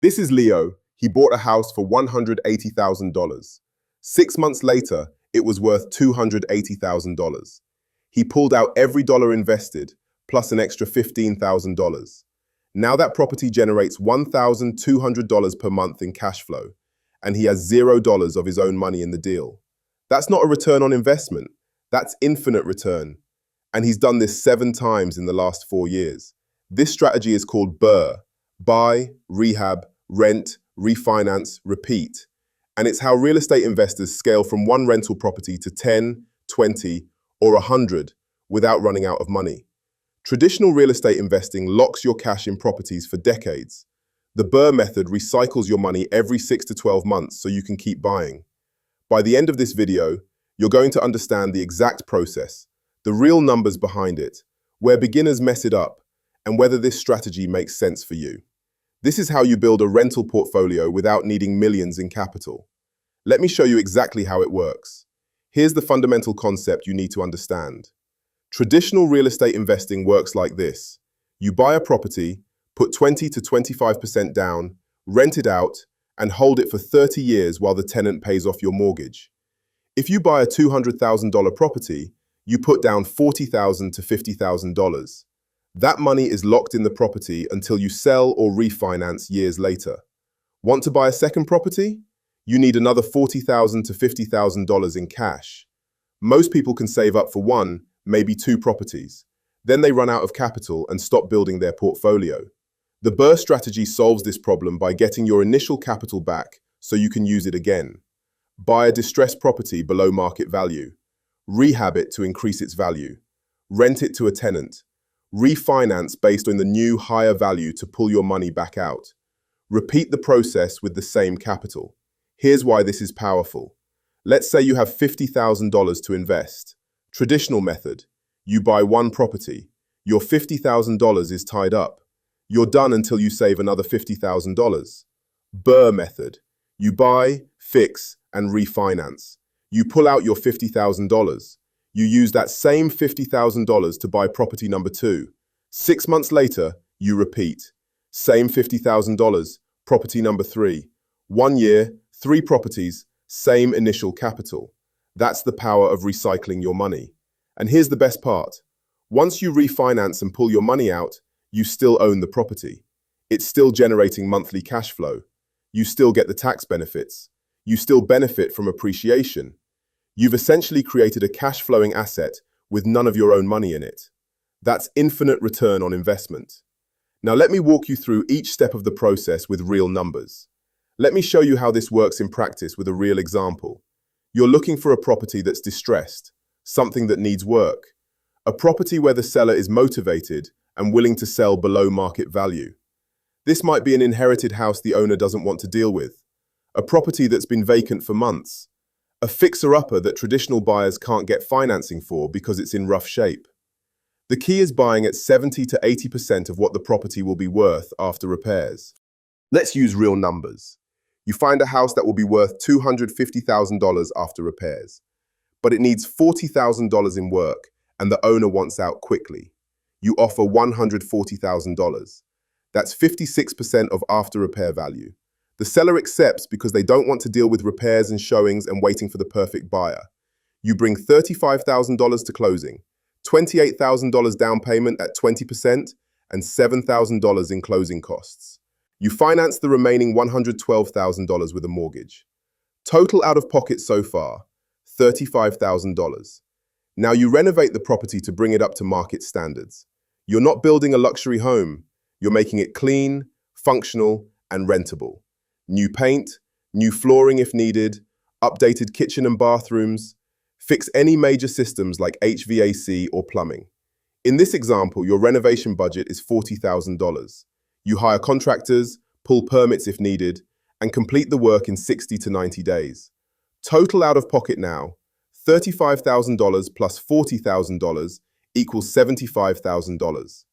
This is Leo. He bought a house for $180,000. 6 months later, it was worth $280,000. He pulled out every dollar invested, plus an extra $15,000. Now that property generates $1,200 per month in cash flow, and he has $0 of his own money in the deal. That's not a return on investment. That's infinite return. And he's done this 7 times in the last 4 years. This strategy is called BRRRR: buy, rehab, rent, refinance, repeat. And it's how real estate investors scale from one rental property to 10, 20, or 100 without running out of money. Traditional real estate investing locks your cash in properties for decades. The BRRRR method recycles your money every 6 to 12 months so you can keep buying. By the end of this video, you're going to understand the exact process, the real numbers behind it, where beginners mess it up, and whether this strategy makes sense for you. This is how you build a rental portfolio without needing millions in capital. Let me show you exactly how it works. Here's the fundamental concept you need to understand. Traditional real estate investing works like this. You buy a property, put 20 to 25% down, rent it out, and hold it for 30 years while the tenant pays off your mortgage. If you buy a $200,000 property, you put down $40,000 to $50,000. That money is locked in the property until you sell or refinance years later. Want to buy a second property? You need another $40,000 to $50,000 in cash. Most people can save up for 1, maybe 2 properties. Then they run out of capital and stop building their portfolio. The BRRRR strategy solves this problem by getting your initial capital back so you can use it again. Buy a distressed property below market value. Rehab it to increase its value. Rent it to a tenant. Refinance based on the new higher value to pull your money back out. Repeat the process with the same capital. Here's why this is powerful. Let's say you have $50,000 to invest. Traditional method. You buy one property. Your $50,000 is tied up. You're done until you save another $50,000. BRRRR method. You buy, fix, and refinance. You pull out your $50,000. You use that same $50,000 to buy property number 2. 6 months later, you repeat. Same $50,000, property number 3. 1 year, 3 properties, same initial capital. That's the power of recycling your money. And here's the best part. Once you refinance and pull your money out, you still own the property. It's still generating monthly cash flow. You still get the tax benefits. You still benefit from appreciation. You've essentially created a cash-flowing asset with none of your own money in it. That's infinite return on investment. Now let me walk you through each step of the process with real numbers. Let me show you how this works in practice with a real example. You're looking for a property that's distressed, something that needs work, a property where the seller is motivated and willing to sell below market value. This might be an inherited house the owner doesn't want to deal with, a property that's been vacant for months, a fixer-upper that traditional buyers can't get financing for because it's in rough shape. The key is buying at 70 to 80% of what the property will be worth after repairs. Let's use real numbers. You find a house that will be worth $250,000 after repairs, but it needs $40,000 in work and the owner wants out quickly. You offer $140,000. That's 56% of after repair value. The seller accepts because they don't want to deal with repairs and showings and waiting for the perfect buyer. You bring $35,000 to closing, $28,000 down payment at 20%, and $7,000 in closing costs. You finance the remaining $112,000 with a mortgage. Total out of pocket so far, $35,000. Now you renovate the property to bring it up to market standards. You're not building a luxury home. You're making it clean, functional, and rentable. New paint, new flooring if needed, updated kitchen and bathrooms. Fix any major systems like HVAC or plumbing. In this example, your renovation budget is $40,000. You hire contractors, pull permits if needed, and complete the work in 60 to 90 days. Total out of pocket now, $35,000 plus $40,000 equals $75,000.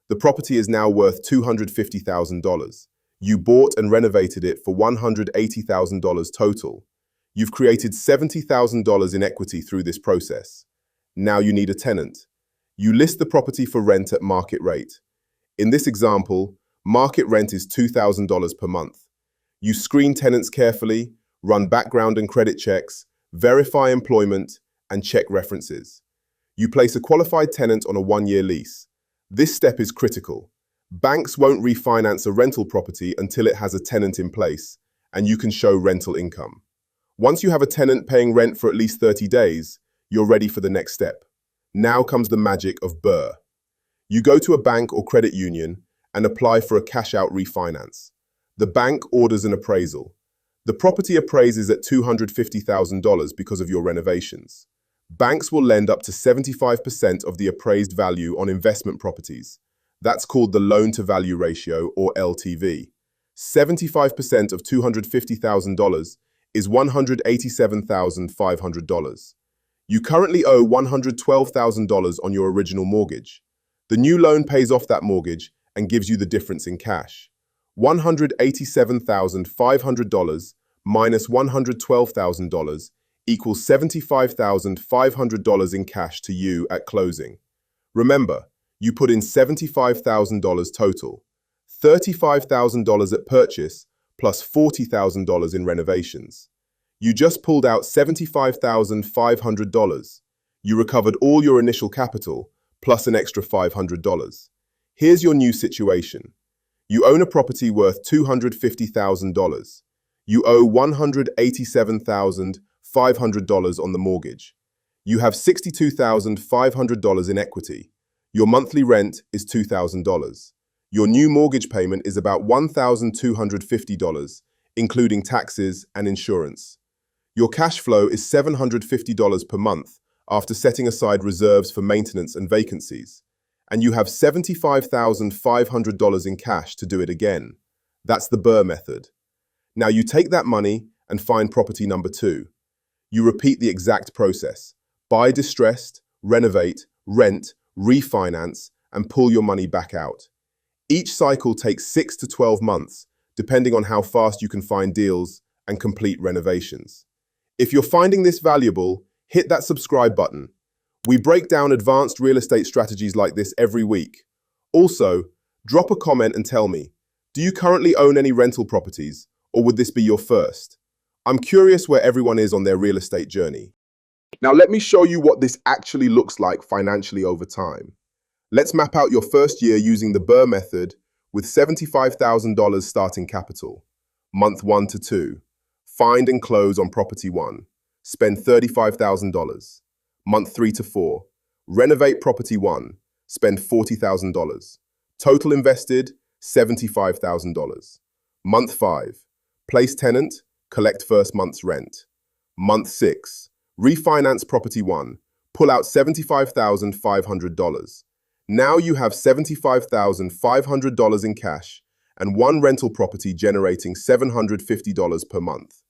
The property is now worth $250,000. You bought and renovated it for $180,000 total. You've created $70,000 in equity through this process. Now you need a tenant. You list the property for rent at market rate. In this example, market rent is $2,000 per month. You screen tenants carefully, run background and credit checks, verify employment, and check references. You place a qualified tenant on a one-year lease. This step is critical. Banks won't refinance a rental property until it has a tenant in place, and you can show rental income. Once you have a tenant paying rent for at least 30 days, you're ready for the next step. Now comes the magic of BRRRR. You go to a bank or credit union and apply for a cash-out refinance. The bank orders an appraisal. The property appraises at $250,000 because of your renovations. Banks will lend up to 75% of the appraised value on investment properties. That's called the loan-to-value ratio, or LTV. 75% of $250,000 is $187,500. You currently owe $112,000 on your original mortgage. The new loan pays off that mortgage and gives you the difference in cash. $187,500 minus $112,000 equals $75,500 in cash to you at closing. Remember, you put in $75,000 total, $35,000 at purchase plus $40,000 in renovations. You just pulled out $75,500. You recovered all your initial capital plus an extra $500. Here's your new situation. You own a property worth $250,000. You owe $187,500 on the mortgage. You have $62,500 in equity. Your monthly rent is $2,000. Your new mortgage payment is about $1,250, including taxes and insurance. Your cash flow is $750 per month after setting aside reserves for maintenance and vacancies. And you have $75,500 in cash to do it again. That's the BRRRR method. Now you take that money and find property number 2. You repeat the exact process. Buy distressed, renovate, rent, refinance, and pull your money back out. Each cycle takes 6 to 12 months, depending on how fast you can find deals and complete renovations. If you're finding this valuable, hit that subscribe button. We break down advanced real estate strategies like this every week. Also, drop a comment and tell me, do you currently own any rental properties, or would this be your first? I'm curious where everyone is on their real estate journey. Now let me show you what this actually looks like financially over time. Let's map out your first year using the BRRRR method with $75,000 starting capital. Month 1 to 2. Find and close on property 1. Spend $35,000. Month 3 to 4. Renovate property 1. Spend $40,000. Total invested, $75,000. Month 5. Place tenant, collect first month's rent. Month 6. Refinance property 1. Pull out $75,500. Now you have $75,500 in cash and one rental property generating $750 per month.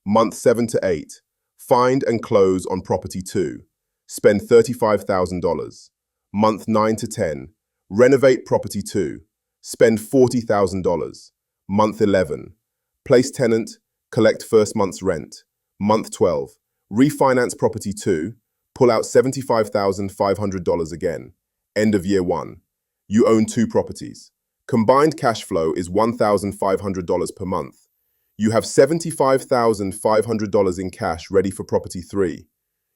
Month 7 to 8. Find and close on property 2. Spend $35,000. Month 9 to 10. Renovate property 2. Spend $40,000. Month 11. Place tenant, collect first month's rent. Month 12. Refinance property 2. Pull out $75,500 again. End of year 1. You own 2 properties. Combined cash flow is $1,500 per month. You have $75,500 in cash ready for property 3.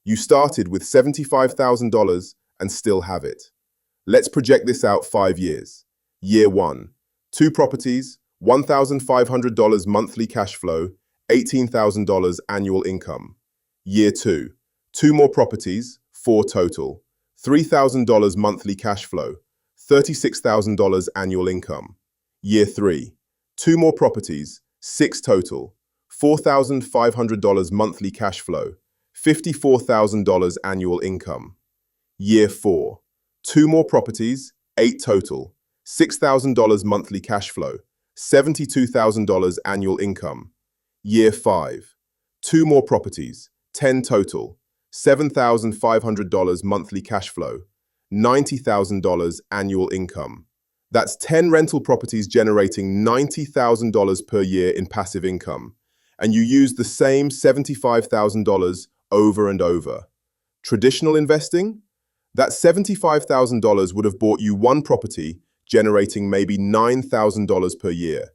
You started with $75,000 and still have it. Let's project this out 5 years. Year 1. 2 properties, $1,500 monthly cash flow, $18,000 annual income. Year 2. 2 more properties, 4 total, $3,000 monthly cash flow, $36,000 annual income. Year 3. 2 more properties, 6 total, $4,500 monthly cash flow, $54,000 annual income. Year 4. 2 more properties, 8 total, $6,000 monthly cash flow, $72,000 annual income. Year 5. 2 more properties, 10 total, $7,500 monthly cash flow, $90,000 annual income. That's 10 rental properties generating $90,000 per year in passive income, and you use the same $75,000 over and over. Traditional investing? That $75,000 would have bought you 1 property generating maybe $9,000 per year.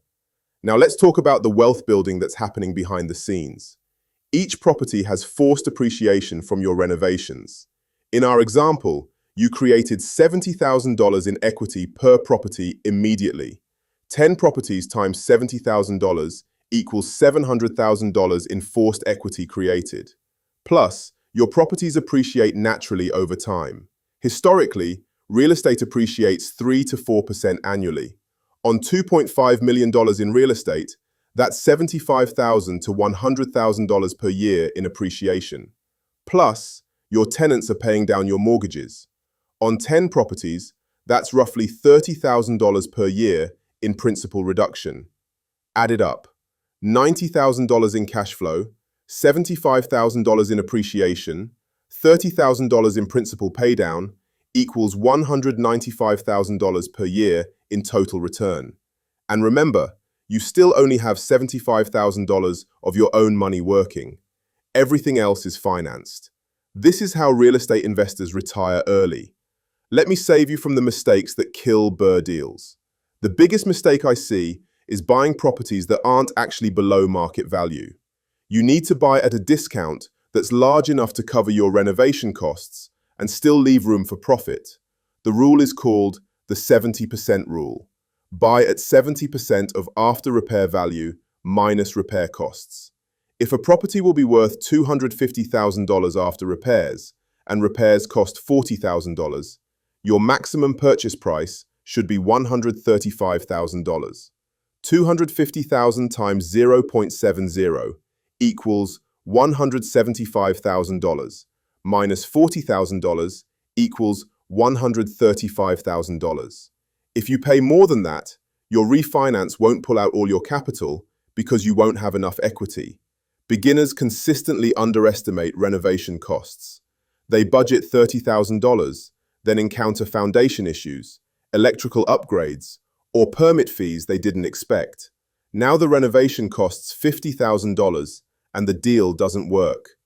Now let's talk about the wealth building that's happening behind the scenes. Each property has forced appreciation from your renovations. In our example, you created $70,000 in equity per property immediately. 10 properties times $70,000 equals $700,000 in forced equity created. Plus, your properties appreciate naturally over time. Historically, real estate appreciates 3 to 4% annually. On $2.5 million in real estate, that's $75,000 to $100,000 per year in appreciation. Plus, your tenants are paying down your mortgages. On 10 properties, that's roughly $30,000 per year in principal reduction. Add it up. $90,000 in cash flow, $75,000 in appreciation, $30,000 in principal paydown equals $195,000 per year in total return. And remember, you still only have $75,000 of your own money working. Everything else is financed. This is how real estate investors retire early. Let me save you from the mistakes that kill BRRRR deals. The biggest mistake I see is buying properties that aren't actually below market value. You need to buy at a discount that's large enough to cover your renovation costs and still leave room for profit. The rule is called the 70% rule. Buy at 70% of after-repair value minus repair costs. If a property will be worth $250,000 after repairs, and repairs cost $40,000, your maximum purchase price should be $135,000. 250,000 times 0.70 equals $175,000, minus $40,000 equals $135,000. If you pay more than that, your refinance won't pull out all your capital because you won't have enough equity. Beginners consistently underestimate renovation costs. They budget $30,000, then encounter foundation issues, electrical upgrades, or permit fees they didn't expect. Now the renovation costs $50,000 and the deal doesn't work.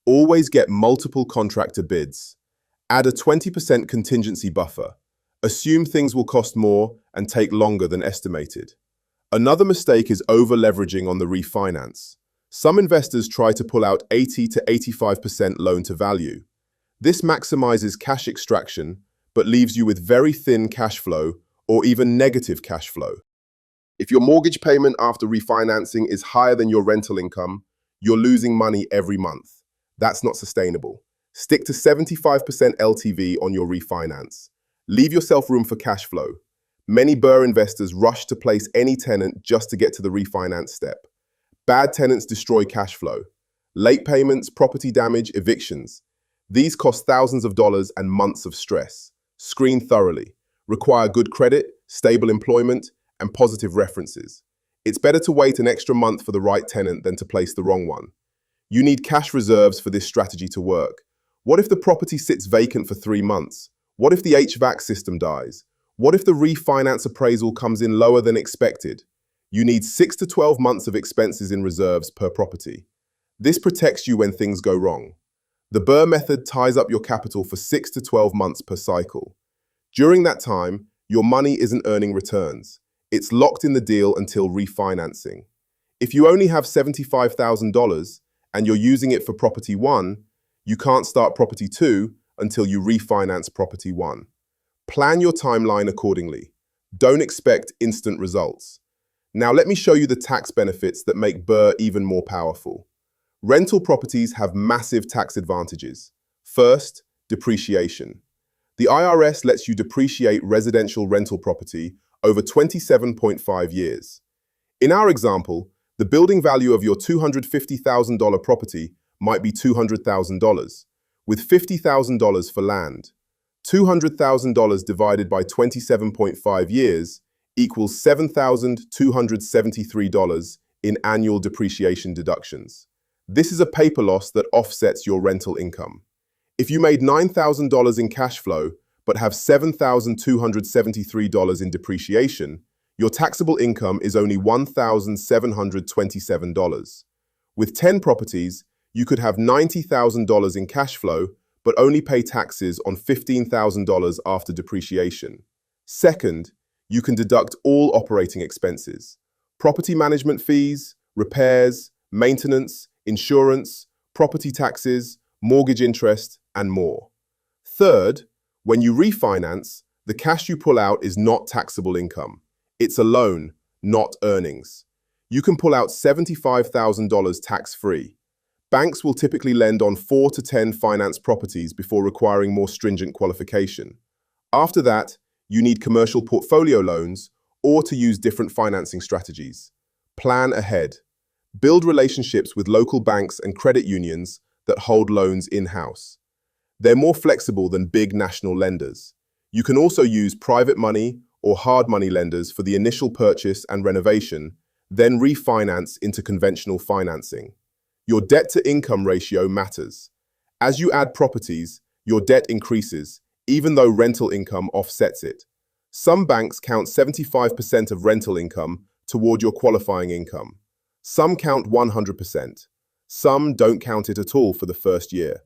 Always get multiple contractor bids. Add a 20% contingency buffer. Assume things will cost more and take longer than estimated. Another mistake is over-leveraging on the refinance. Some investors try to pull out 80 to 85% loan to value. This maximizes cash extraction, but leaves you with very thin cash flow or even negative cash flow. If your mortgage payment after refinancing is higher than your rental income, you're losing money every month. That's not sustainable. Stick to 75% LTV on your refinance. Leave yourself room for cash flow. Many BRRRR investors rush to place any tenant just to get to the refinance step. Bad tenants destroy cash flow. Late payments, property damage, evictions. These cost thousands of dollars and months of stress. Screen thoroughly. Require good credit, stable employment, and positive references. It's better to wait an extra month for the right tenant than to place the wrong one. You need cash reserves for this strategy to work. What if the property sits vacant for 3 months? What if the HVAC system dies? What if the refinance appraisal comes in lower than expected? You need 6 to 12 months of expenses in reserves per property. This protects you when things go wrong. The BRRRR method ties up your capital for 6 to 12 months per cycle. During that time, your money isn't earning returns. It's locked in the deal until refinancing. If you only have $75,000 and you're using it for property 1, you can't start property 2 until you refinance property 1. Plan your timeline accordingly. Don't expect instant results. Now let me show you the tax benefits that make BRRRR even more powerful. Rental properties have massive tax advantages. First, depreciation. The IRS lets you depreciate residential rental property over 27.5 years. In our example, the building value of your $250,000 property might be $200,000, with $50,000 for land. $200,000 divided by 27.5 years equals $7,273 in annual depreciation deductions. This is a paper loss that offsets your rental income. If you made $9,000 in cash flow, but have $7,273 in depreciation, your taxable income is only $1,727. With 10 properties, you could have $90,000 in cash flow, but only pay taxes on $15,000 after depreciation. Second, you can deduct all operating expenses. property management fees, repairs, maintenance, insurance, property taxes, mortgage interest, and more. Third, when you refinance, the cash you pull out is not taxable income. It's a loan, not earnings. You can pull out $75,000 tax-free. Banks will typically lend on 4 to 10 finance properties before requiring more stringent qualification. After that, you need commercial portfolio loans or to use different financing strategies. Plan ahead. Build relationships with local banks and credit unions that hold loans in-house. They're more flexible than big national lenders. You can also use private money or hard money lenders for the initial purchase and renovation, then refinance into conventional financing. Your debt-to-income ratio matters. As you add properties, your debt increases, even though rental income offsets it. Some banks count 75% of rental income toward your qualifying income. Some count 100%. Some don't count it at all for the first year.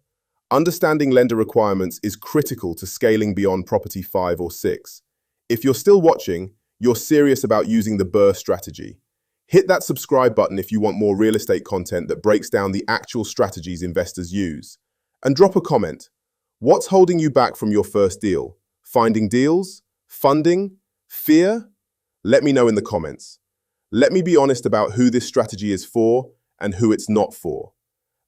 Understanding lender requirements is critical to scaling beyond property 5 or 6. If you're still watching, you're serious about using the BRRRR strategy. Hit that subscribe button if you want more real estate content that breaks down the actual strategies investors use. And drop a comment. What's holding you back from your first deal? Finding deals? Funding? Fear? Let me know in the comments. Let me be honest about who this strategy is for and who it's not for.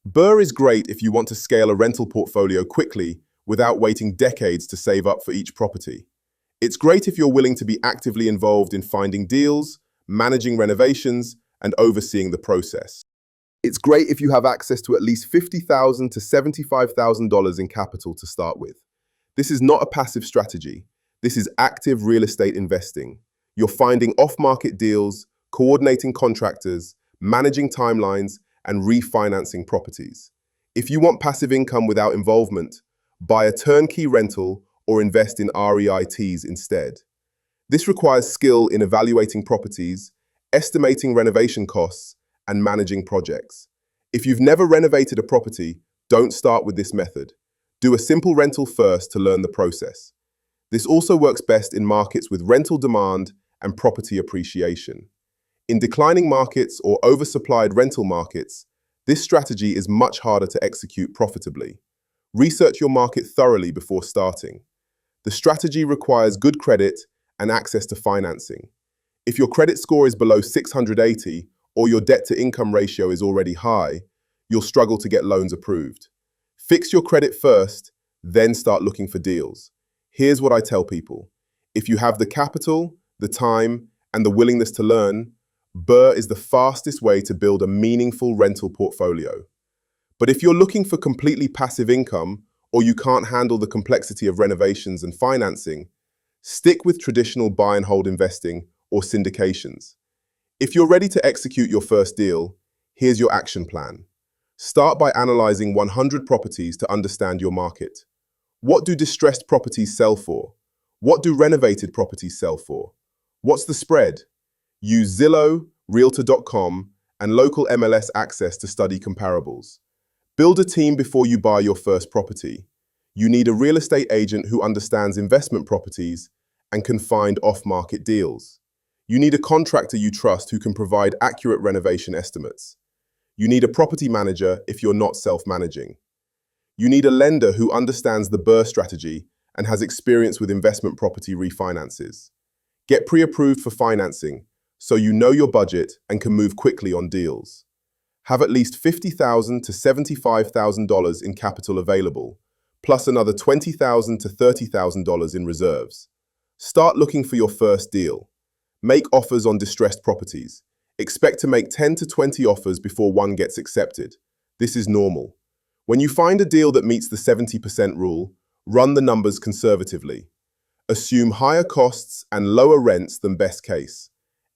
BRRRR is great if you want to scale a rental portfolio quickly without waiting decades to save up for each property. It's great if you're willing to be actively involved in finding deals, managing renovations, and overseeing the process. It's great if you have access to at least $50,000 to $75,000 in capital to start with. This is not a passive strategy. This is active real estate investing. You're finding off-market deals, coordinating contractors, managing timelines, and refinancing properties. If you want passive income without involvement, buy a turnkey rental or invest in REITs instead. This requires skill in evaluating properties, estimating renovation costs, and managing projects. If you've never renovated a property, don't start with this method. Do a simple rental first to learn the process. This also works best in markets with rental demand and property appreciation. In declining markets or oversupplied rental markets, this strategy is much harder to execute profitably. Research your market thoroughly before starting. The strategy requires good credit and access to financing. If your credit score is below 680 or your debt-to-income ratio is already high, you'll struggle to get loans approved. Fix your credit first, then start looking for deals. Here's what I tell people. If you have the capital, the time, and the willingness to learn, BRRRR is the fastest way to build a meaningful rental portfolio. But if you're looking for completely passive income or you can't handle the complexity of renovations and financing, stick with traditional buy and hold investing or syndications. If you're ready to execute your first deal, here's your action plan. Start by analyzing 100 properties to understand your market. What do distressed properties sell for? What do renovated properties sell for? What's the spread? Use Zillow, Realtor.com, and local MLS access to study comparables. Build a team before you buy your first property. You need a real estate agent who understands investment properties and can find off-market deals. You need a contractor you trust who can provide accurate renovation estimates. You need a property manager if you're not self-managing. You need a lender who understands the BRRRR strategy and has experience with investment property refinances. Get pre-approved for financing so you know your budget and can move quickly on deals. Have at least $50,000 to $75,000 in capital available, plus another $20,000 to $30,000 in reserves. Start looking for your first deal. Make offers on distressed properties. Expect to make 10 to 20 offers before one gets accepted. This is normal. When you find a deal that meets the 70% rule, run the numbers conservatively. Assume higher costs and lower rents than best case.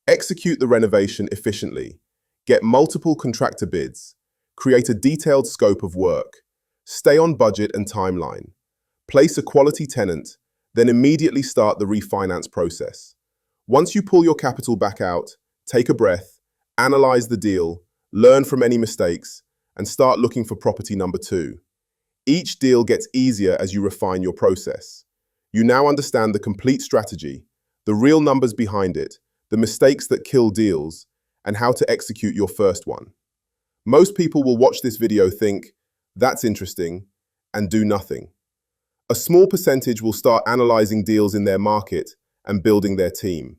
Execute the renovation efficiently. Get multiple contractor bids. Create a detailed scope of work. Stay on budget and timeline. Place a quality tenant, then immediately start the refinance process. Once you pull your capital back out, take a breath, analyze the deal, learn from any mistakes, and start looking for property number 2. Each deal gets easier as you refine your process. You now understand the complete strategy, the real numbers behind it, the mistakes that kill deals, and how to execute your first one. Most people will watch this video, think, that's interesting, and do nothing. A small percentage will start analyzing deals in their market and building their team.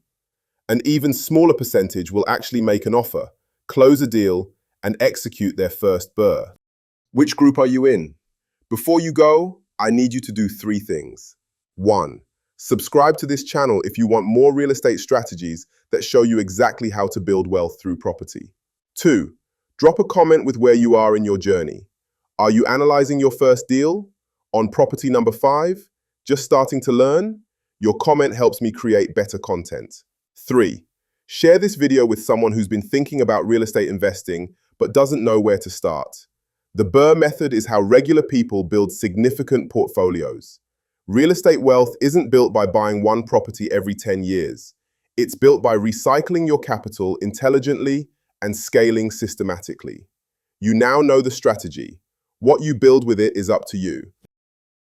An even smaller percentage will actually make an offer, close a deal, and execute their first BRRRR. Which group are you in? Before you go, I need you to do 3 things. 1. Subscribe to this channel if you want more real estate strategies that show you exactly how to build wealth through property. 2. Drop a comment with where you are in your journey. Are you analyzing your first deal? On property number 5? Just starting to learn? Your comment helps me create better content. 3. Share this video with someone who's been thinking about real estate investing but doesn't know where to start. The BRRRR method is how regular people build significant portfolios. Real estate wealth isn't built by buying one property every 10 years. It's built by recycling your capital intelligently and scaling systematically. You now know the strategy. What you build with it is up to you.